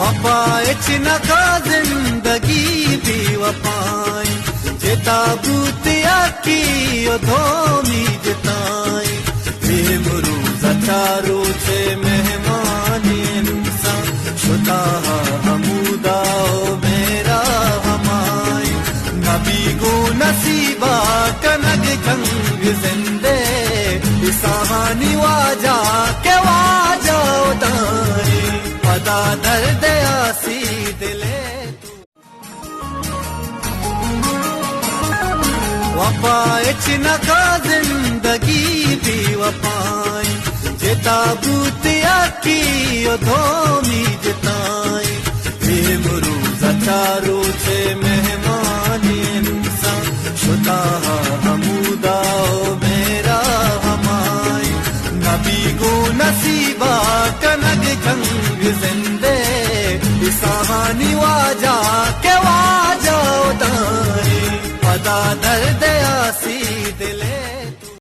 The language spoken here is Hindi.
वफाए चिनका जिंदगी भी वफाई जे ताबूत आकी धोमी जताई बेमरू चारो से मेहमान इंसान शुदा हमूदा मेरा हमाई नबी गो नसीबा कनग जंग जिंदे साहानी वाजा के वाजा उतारी पदा दर्द आसी दिले वफाए चिनका जिंदगी भी वफाई जे ताबूत आकी धोमी जताई बेमरू चारो से मेहमान इंसान शुदा हमूदा मेरा हमाई नबी गो नसीबा कनग जंग जिंदे साहानी वाजा के वाजा उतारी पदा दर्द आसी दिले